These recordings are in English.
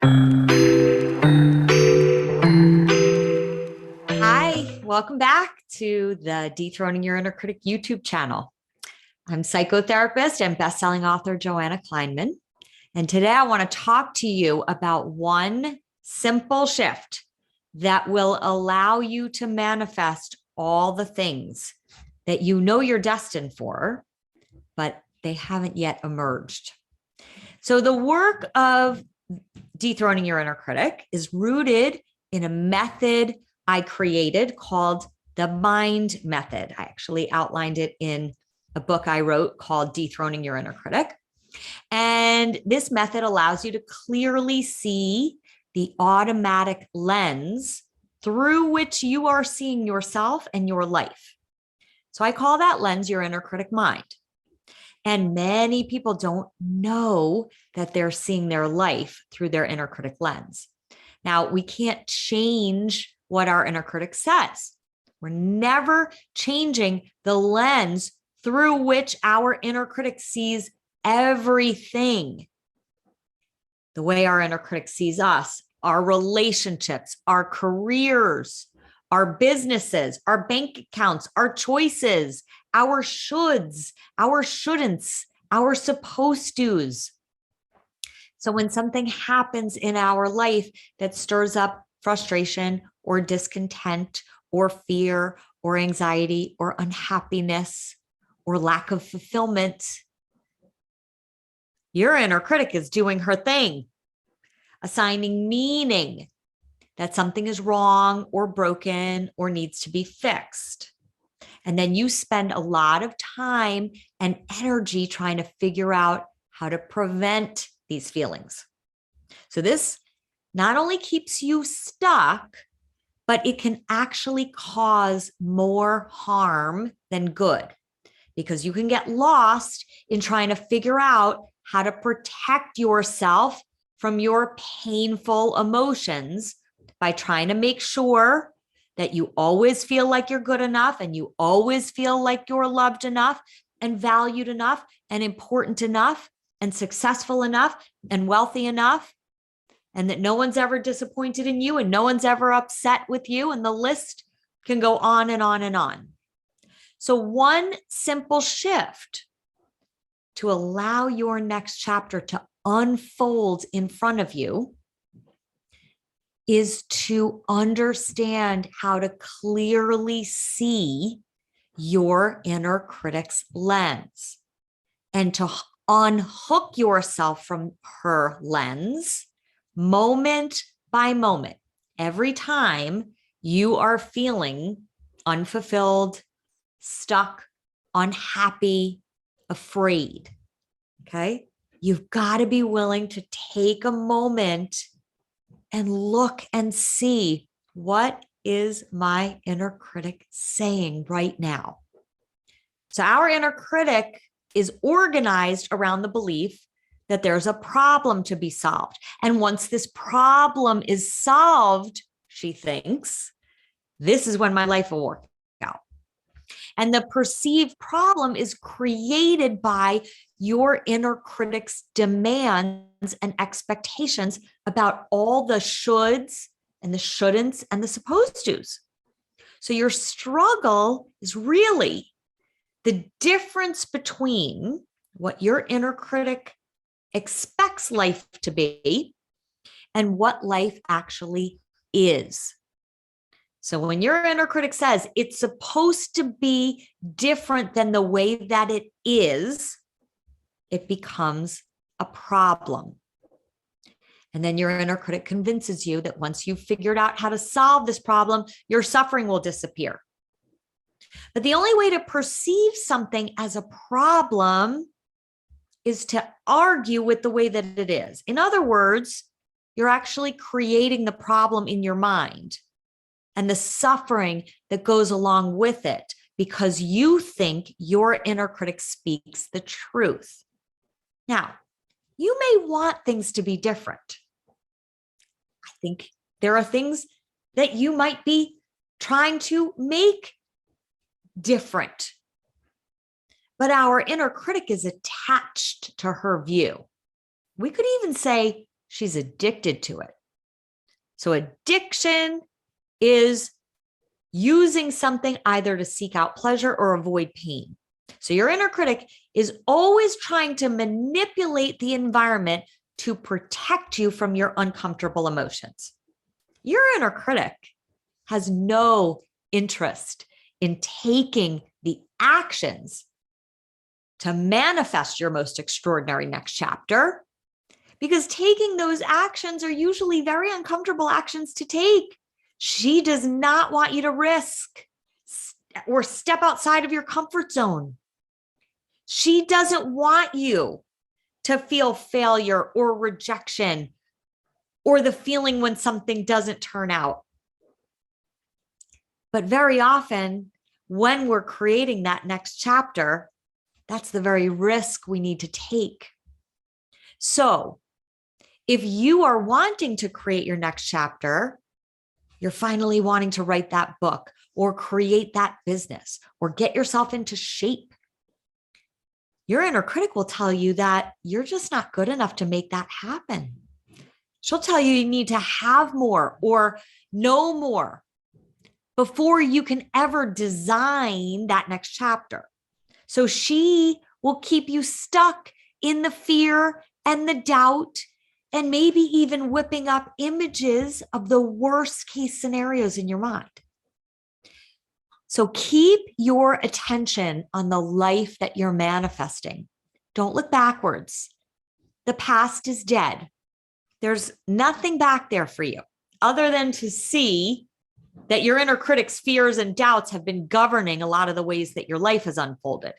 Hi, welcome back to the Dethroning Your Inner Critic YouTube channel. I'm psychotherapist and best-selling author Joanna Kleinman. And today I want to talk to you about one simple shift that will allow you to manifest all the things that you know you're destined for, but they haven't yet emerged. So the work of dethroning your inner critic is rooted in a method I created called the mind method. I actually outlined it in a book I wrote called Dethroning Your Inner Critic. And this method allows you to clearly see the automatic lens through which you are seeing yourself and your life. So I call that lens your inner critic mind. And many people don't know that they're seeing their life through their inner critic lens. Now, we can't change what our inner critic says. We're never changing the lens through which our inner critic sees everything. The way our inner critic sees us, our relationships, our careers, our businesses, our bank accounts, our choices, our shoulds, our shouldn'ts, our supposed to's. So when something happens in our life that stirs up frustration or discontent or fear or anxiety or unhappiness or lack of fulfillment, your inner critic is doing her thing, assigning meaning that something is wrong or broken or needs to be fixed. And then you spend a lot of time and energy trying to figure out how to prevent these feelings. So this not only keeps you stuck, but it can actually cause more harm than good, because you can get lost in trying to figure out how to protect yourself from your painful emotions by trying to make sure that you always feel like you're good enough and you always feel like you're loved enough and valued enough and important enough and successful enough and wealthy enough, and that no one's ever disappointed in you and no one's ever upset with you. And the list can go on and on and on. So one simple shift to allow your next chapter to unfold in front of you is to understand how to clearly see your inner critic's lens and to unhook yourself from her lens moment by moment. Every time you are feeling unfulfilled, stuck, unhappy, afraid, okay? You've got to be willing to take a moment and look and see, what is my inner critic saying right now? So our inner critic is organized around the belief that there's a problem to be solved. And once this problem is solved, she thinks, this is when my life will work out. And the perceived problem is created by your inner critic's demands and expectations about all the shoulds and the shouldn'ts and the supposed to's. So your struggle is really the difference between what your inner critic expects life to be and what life actually is. So when your inner critic says it's supposed to be different than the way that it is, it becomes a problem. And then your inner critic convinces you that once you've figured out how to solve this problem, your suffering will disappear. But the only way to perceive something as a problem is to argue with the way that it is. In other words, you're actually creating the problem in your mind and the suffering that goes along with it because you think your inner critic speaks the truth. Now, you may want things to be different. I think there are things that you might be trying to make different. But our inner critic is attached to her view. We could even say she's addicted to it. So addiction is using something either to seek out pleasure or avoid pain. So your inner critic is always trying to manipulate the environment to protect you from your uncomfortable emotions. Your inner critic has no interest in taking the actions to manifest your most extraordinary next chapter, because taking those actions are usually very uncomfortable actions to take. She does not want you to risk or step outside of your comfort zone. She doesn't want you to feel failure or rejection or the feeling when something doesn't turn out. But very often, when we're creating that next chapter, that's the very risk we need to take. So if you are wanting to create your next chapter, you're finally wanting to write that book or create that business or get yourself into shape, your inner critic will tell you that you're just not good enough to make that happen. She'll tell you you need to have more or know more before you can ever design that next chapter. So she will keep you stuck in the fear and the doubt, and maybe even whipping up images of the worst case scenarios in your mind. So keep your attention on the life that you're manifesting. Don't look backwards. The past is dead. There's nothing back there for you other than to see that your inner critic's fears and doubts have been governing a lot of the ways that your life has unfolded.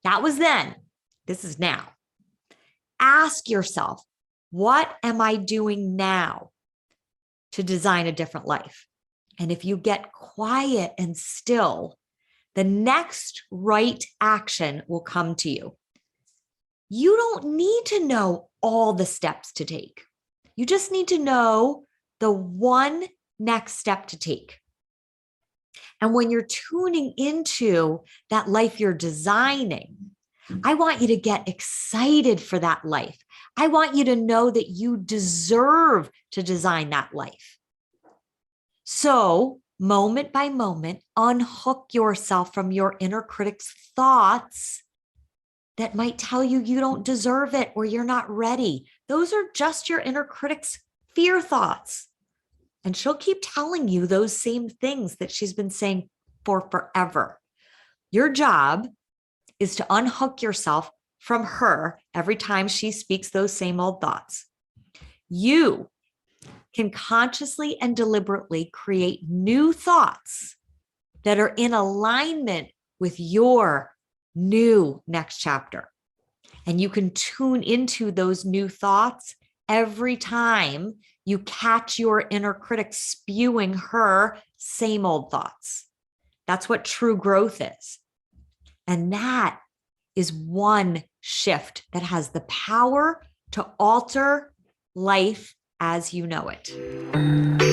That was then. This is now. Ask yourself, what am I doing now to design a different life? And if you get quiet and still, the next right action will come to you. You don't need to know all the steps to take. You just need to know the one next step to take. And when you're tuning into that life you're designing, I want you to get excited for that life. I want you to know that you deserve to design that life. So, moment by moment, unhook yourself from your inner critic's thoughts that might tell you you don't deserve it or you're not ready. Those are just your inner critic's fear thoughts. And she'll keep telling you those same things that she's been saying for forever. Your job is to unhook yourself from her every time she speaks those same old thoughts. You can consciously and deliberately create new thoughts that are in alignment with your new next chapter. And you can tune into those new thoughts every time you catch your inner critic spewing her same old thoughts. That's what true growth is. And that is one shift that has the power to alter life as you know it.